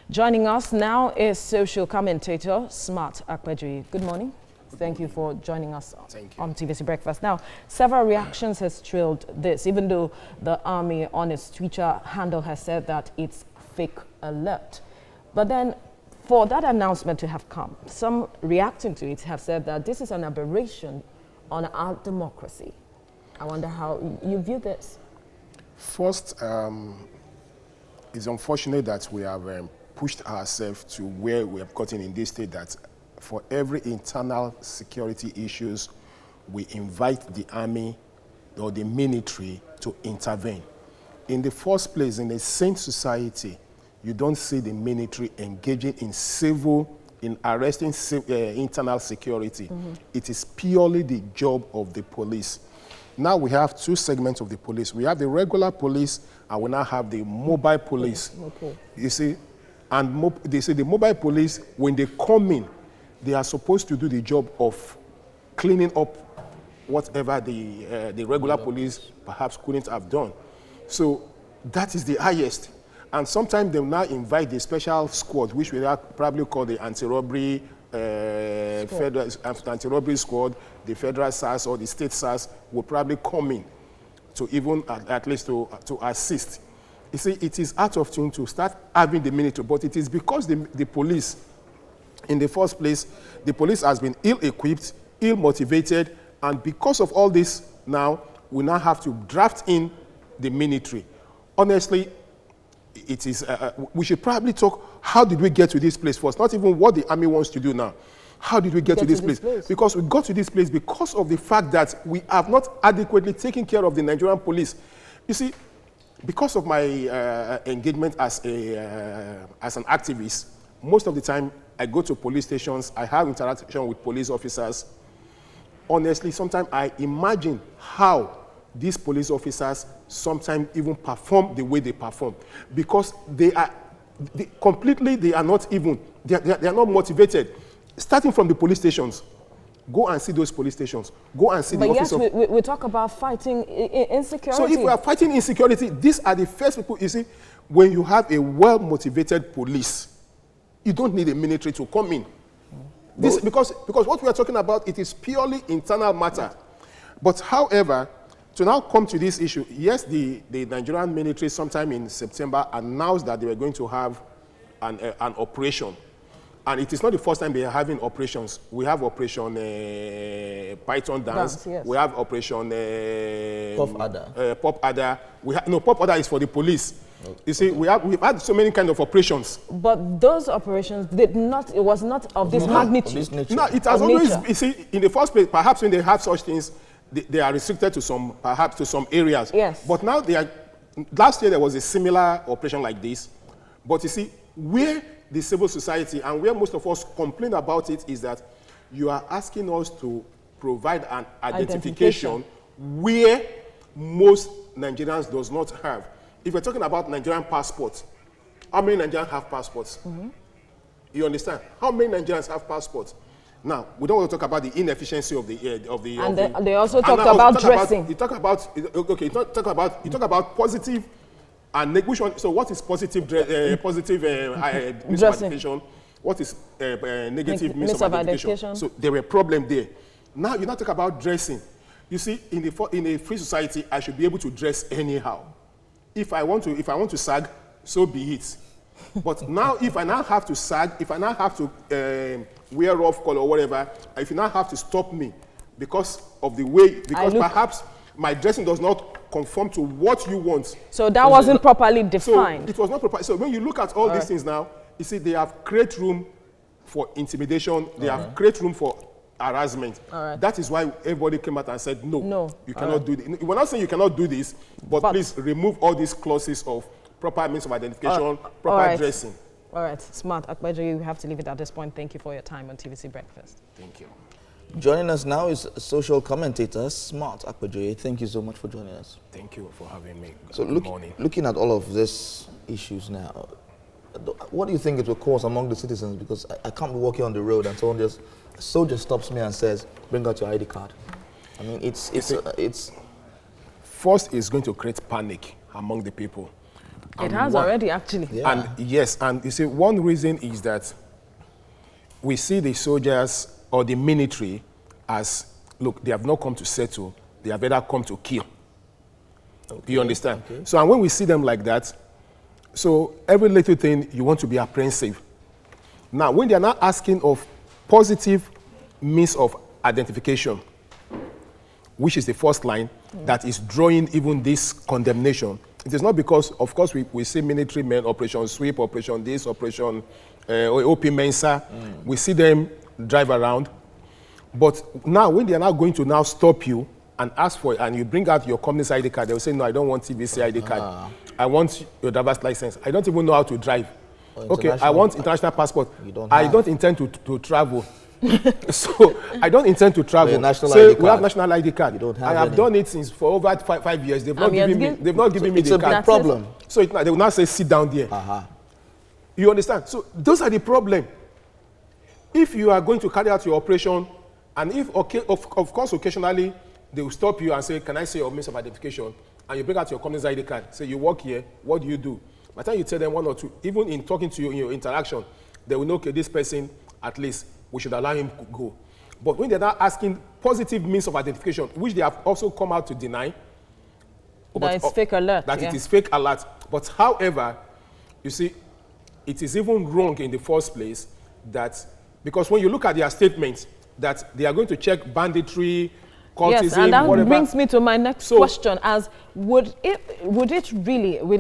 Joining us now is social commentator Smart Akpejuyi. Good morning. Thank you for joining us on TVC Breakfast. Now, several reactions has trailed this, even though the army on its Twitter handle has said that it's fake alert. But then, for that announcement to have come, some reacting to it have said that this is an aberration on our democracy. I wonder how you view this. First, it's unfortunate that we have pushed ourselves to where we have gotten in this state that for every internal security issues, we invite the army or the military to intervene. In the first place, in a sane society, you don't see the military engaging in arresting internal security. It is purely the job of the police. Now we have two segments of the police. We have the regular police, and we now have the mobile police. Okay. You see, and they say the mobile police, when they come in, they are supposed to do the job of cleaning up whatever the regular police perhaps couldn't have done. So that is the highest. And sometimes they will now invite the special squad, which we probably call the anti-robbery federal anti-robbery squad, the federal SARS or the state SARS will probably come in to even at least to assist. You see, it is out of tune to start having the military, but it is because the police, in the first place, the police has been ill-equipped, ill-motivated, and because of all this now, we now have to draft in the military. Honestly, it is, we should probably talk, how did we get to this place first? Not even what the army wants to do now. How did we get to this place? Because we got to this place because of the fact that we have not adequately taken care of the Nigerian police. You see, because of my engagement as an activist, most of the time I go to police stations, I have interaction with police officers. Honestly, sometimes I imagine how these police officers sometimes even perform the way they perform, because they are not motivated. Starting from the police stations, go and see those police stations. Go and see the office of... But yes, we talk about fighting insecurity. So if we are fighting insecurity, these are the first people, you see, when you have a well-motivated police, you don't need a military to come in. This, because what we are talking about, it is purely internal matter. But however, to now come to this issue, yes, the Nigerian military sometime in September announced that they were going to have an operation. And it is not the first time they are having operations. We have Operation Python Dance. Yes. We have Operation Pop Adder. Pop Adder is for the police. Okay. You see, we've had so many kind of operations. But those operations it was not of this magnitude. No, it has always, you see, in the first place, perhaps when they have such things, they are restricted to some areas. Yes. But now last year there was a similar operation like this. But you see, where the civil society and where most of us complain about it is that you are asking us to provide an identification where most Nigerians does not have. If you're talking about Nigerian passports, how many Nigerians have passports? You understand? How many Nigerians have passports? Now, we don't want to talk about the inefficiency of the. And they also talk about dressing. You talk about positive and negative. So what is positive misidentification? What is negative misidentification? So there were problems there. Now you not talk about dressing. You see, in a free society, I should be able to dress anyhow. If I want to sag, so be it. But now, if I now have to sag, if I now have to wear off color or whatever, if you now have to stop me because of the way, because perhaps my dressing does not conform to what you want. So that wasn't properly defined. So it was not proper. So when you look at all these things now, you see they have create room for intimidation. They have create room for harassment. That is why everybody came out and said, no, you cannot do this. We're not saying you cannot do this, but please remove all these clauses of proper means of identification, proper dressing. All right, Smart Akpejuyi, we have to leave it at this point. Thank you for your time on TVC Breakfast. Thank you. Joining us now is social commentator Smart Akpejuyi. Thank you so much for joining us. Thank you for having me. So Good morning. Looking at all of these issues now, what do you think it will cause among the citizens? Because I can't be walking on the road and a soldier stops me and says, bring out your ID card. I mean, it's First, it's going to create panic among the people. It has already, actually. Yeah. And yes, and you see, one reason is that we see the soldiers or the military as, look, they have not come to settle, they have either come to kill. Okay. You understand? Okay. So, and when we see them like that, so every little thing, you want to be apprehensive. Now, when they are not asking of positive means of identification, which is the first line that is drawing even this condemnation, it is not because, of course, we see military men, Operation Sweep, Operation this, Operation OP Mensa, we see them drive around. But now, when they are now going to now stop you and ask for it, and you bring out your company's ID card, they will say, no, I don't want TVC ID card. I want your driver's license. I don't even know how to drive. Okay, I want international passport. I don't intend to travel. So I don't intend to travel. We have national ID card. You don't have I have any. Done it since for over 5 years. They've not given me. They've not given me the card. It's a big problem. So they will now say, sit down there. You understand? So those are the problem. If you are going to carry out your operation, and if of course occasionally they will stop you and say, can I see your means of identification? And you bring out your company's ID card. Say you work here. What do you do? By the time you tell them one or two, even in talking to you in your interaction, they will know, okay, this person at least, we should allow him to go. But when they're not asking positive means of identification, which they have also come out to deny, that it's fake alert. That it is fake alert. But however, you see, it is even wrong in the first place that, because when you look at their statements, that they are going to check banditry, cultism, yes, and that whatever. Brings me to my next question, as will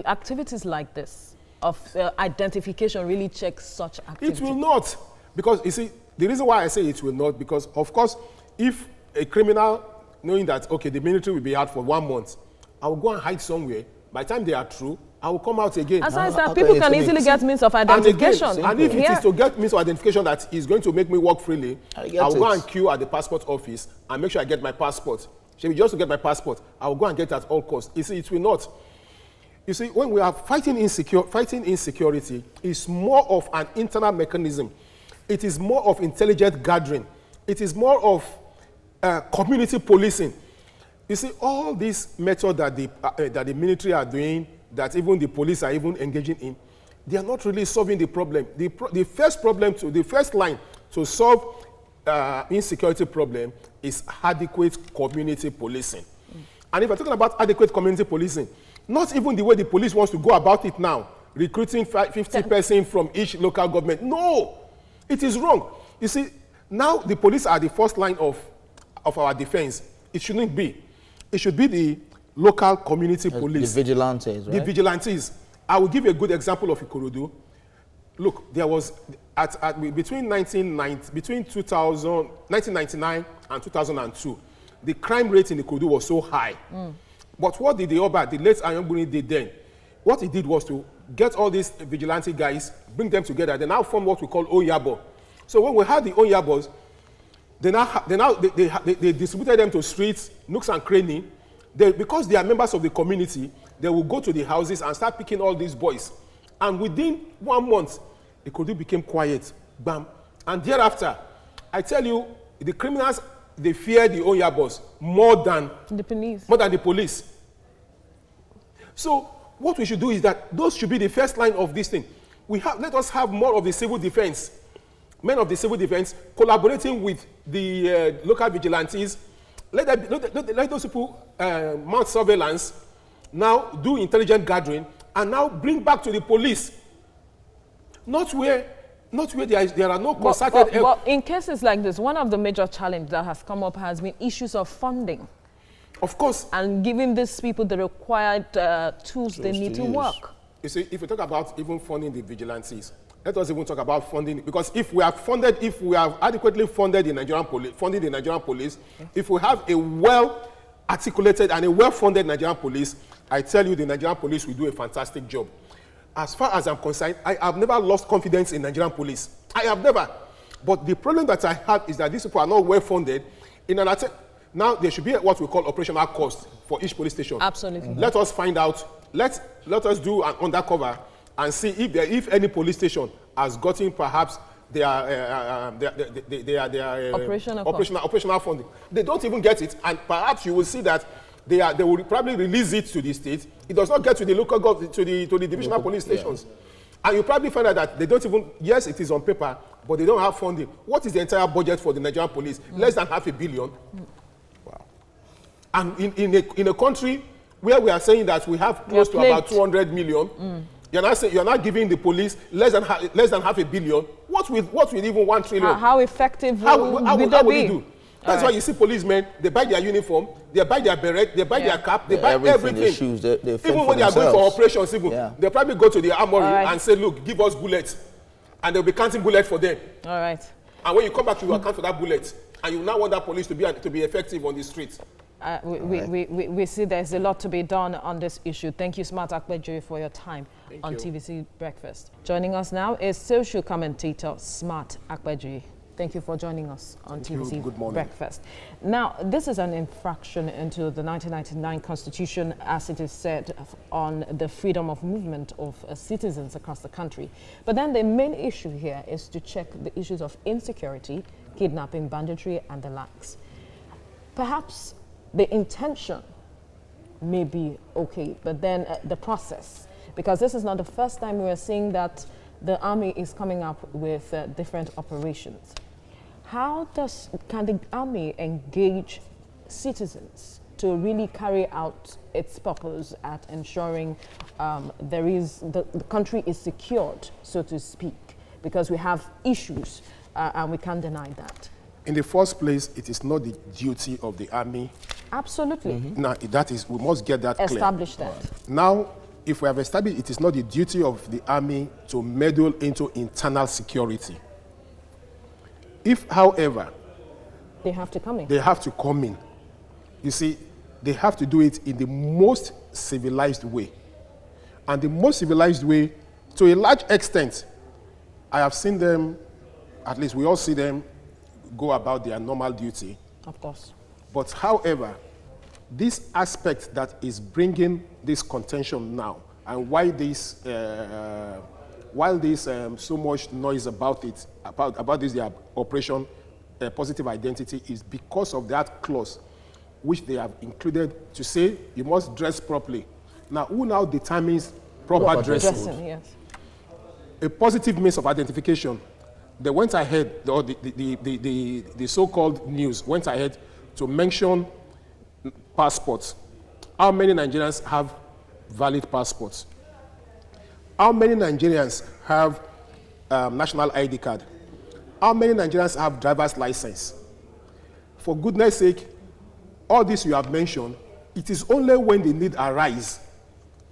activities like this of identification really check such activity? It will not, because you see, the reason why I say it will not, because of course, if a criminal, knowing that, okay, the military will be out for 1 month, I will go and hide somewhere. By the time they are through, I will come out again. As I said, people can easily get means of identification. And if it is to get means of identification that is going to make me work freely, I will go and queue at the passport office and make sure I get my passport. Just to get my passport, I will go and get it at all costs. You see, it will not. You see, when we are fighting insecurity, it's more of an internal mechanism. It is more of intelligent gathering. It is more of community policing. You see, all these methods that the military are doing, that even the police are even engaging in, they are not really solving the problem. The first line to solve insecurity problem is adequate community policing. And if we're talking about adequate community policing, not even the way the police wants to go about it now, recruiting 50 persons from each local government. No, it is wrong. You see, now the police are the first line of our defense. It shouldn't be. It should be the local community police. The vigilantes, right? The vigilantes. I will give you a good example of Ikorodu. Look, there was, between 1999 and 2002, the crime rate in Ikorodu was so high. But what did the late Ayongbuni did then? What he did was to get all these vigilante guys, bring them together. They now form what we call Oyabo. So when we had the Oyabos, they distributed them to streets, nooks and crannies. Because they are members of the community, they will go to the houses and start picking all these boys. And within 1 month, the Ikorodu became quiet. Bam. And thereafter, I tell you, the criminals, they fear the Oyabos more than the police. So what we should do is that those should be the first line of this thing. Let us have more of the civil defense, men of the civil defense collaborating with the local vigilantes. Let those people mount surveillance, now do intelligent gathering, and now bring back to the police. Not where there are no concerted... But in cases like this, one of the major challenges that has come up has been issues of funding. Of course. And giving these people the required tools they need to work. You see, if we talk about even funding the vigilantes, let us even talk about funding, because if we have adequately funded the Nigerian police, if we have a well-articulated and a well-funded Nigerian police, I tell you the Nigerian police will do a fantastic job. As far as I'm concerned, I have never lost confidence in Nigerian police. I have never. But the problem that I have is that these people are not well-funded. Now, there should be what we call operational cost for each police station. Absolutely. Let us find out. Let us do an undercover and see if any police station has gotten perhaps their operational funding. They don't even get it, and perhaps you will see that they will probably release it to the state. It does not get to the local government, to the divisional police stations. Yeah. And you probably find out that they don't even, yes, it is on paper, but they don't have funding. What is the entire budget for the Nigerian police? Less than $500 million. Wow. And in a country where we are saying that we have close to about 200 million, you're not giving the police less than $500 million. What with even 1 trillion? How effective will they be? Do? That's why you see policemen, they buy their uniform, they buy their beret, they buy their cap, they buy everything. Their shoes, they even when they are going for operations, they probably go to the armory and say, look, give us bullets. And they'll be counting bullets for them. All right. And when you come back, you will account for that bullet. And you now want that police to be effective on the streets. We see there's a lot to be done on this issue. Thank you, Smart Akpejiri, for your time on TVC Breakfast. Joining us now is social commentator Smart Akpejiri. Thank you for joining us on TVC Breakfast. Now, this is an infraction into the 1999 Constitution, as it is said, on the freedom of movement of citizens across the country. But then the main issue here is to check the issues of insecurity, kidnapping, banditry, and the likes. Perhaps the intention may be okay, but then the process, because this is not the first time we are seeing that the army is coming up with different operations. How can the army engage citizens to really carry out its purpose at ensuring the country is secured, so to speak, because we have issues and we can't deny that? In the first place, it is not the duty of the army. Absolutely. Now, that is, we must get that clear. Establish that. Now, if we have established it is not the duty of the army to meddle into internal security. If, however, they have to come in. They have to come in. You see, they have to do it in the most civilized way. And the most civilized way, to a large extent, I have seen them, at least we all see them, go about their normal duty. Of course. But however, this aspect that is bringing this contention now, and why this, so much noise about it, about this their operation, positive identity, is because of that clause, which they have included to say you must dress properly. Now, who now determines proper dressing? Yes. A positive means of identification. They went ahead, or the so-called news went ahead to mention passports. How many Nigerians have valid passports? How many Nigerians have national ID card? How many Nigerians have driver's license? For goodness sake, all this you have mentioned, it is only when the need arises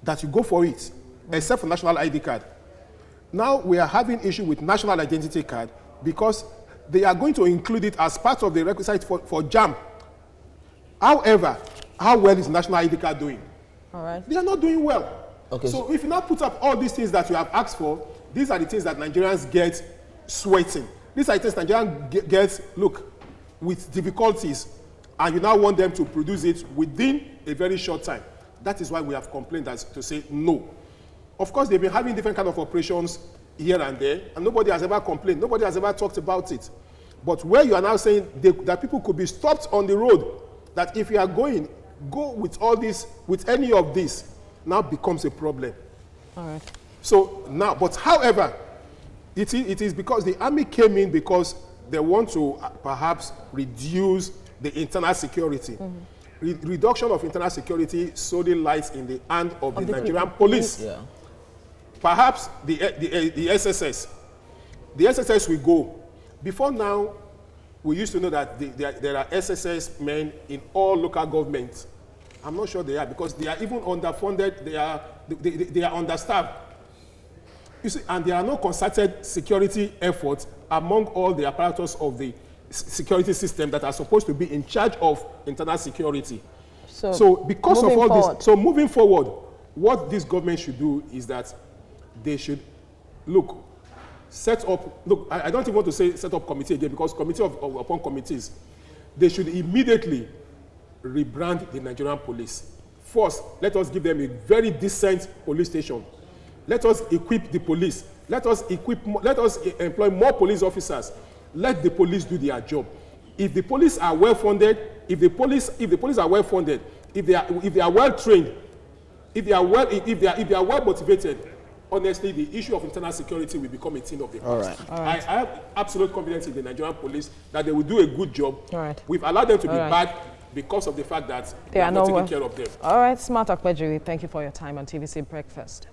that you go for it, except for national ID card. Now we are having issue with national identity card because they are going to include it as part of the requisite for JAMB. However, how well is national ID card doing? All right. They are not doing well. Okay. So if you now put up all these things that you have asked for, these are the things that Nigerians get sweating. These are the things Nigerians get, look, with difficulties, and you now want them to produce it within a very short time. That is why we have complained as to say no. Of course, they've been having different kind of operations here and there, and nobody has ever complained. Nobody has ever talked about it. But where you are now saying that people could be stopped on the road, that if you are going, go with all this, with any of this, now becomes a problem. All right. So now, but however, it is because the army came in because they want to perhaps reduce the internal security. Reduction of internal security solely lies in the hand of the Nigerian police. Yeah. Perhaps the SSS. The SSS will go. Before now, we used to know that there are SSS men in all local governments. I'm not sure they are, because they are even underfunded, they are understaffed. You see, and there are no concerted security efforts among all the apparatus of the security system that are supposed to be in charge of internal security. So because of all this, so moving forward, what this government should do is that they should set up, I don't even want to say set up committee again, because committee upon committees, they should immediately rebrand the Nigerian police. First, let us give them a very decent police station. Let us equip the police. Let us employ more police officers. Let the police do their job. if the police are well funded, if the police are well funded, if they are well trained, if they are well motivated, honestly, the issue of internal security will become a thing of the past. All right. I have absolute confidence in the Nigerian police that they will do a good job. All right. We've allowed them to be right. bad because of the fact that They are not not taking care of them. All right, Smart Akpejiri, thank you for your time on TVC Breakfast.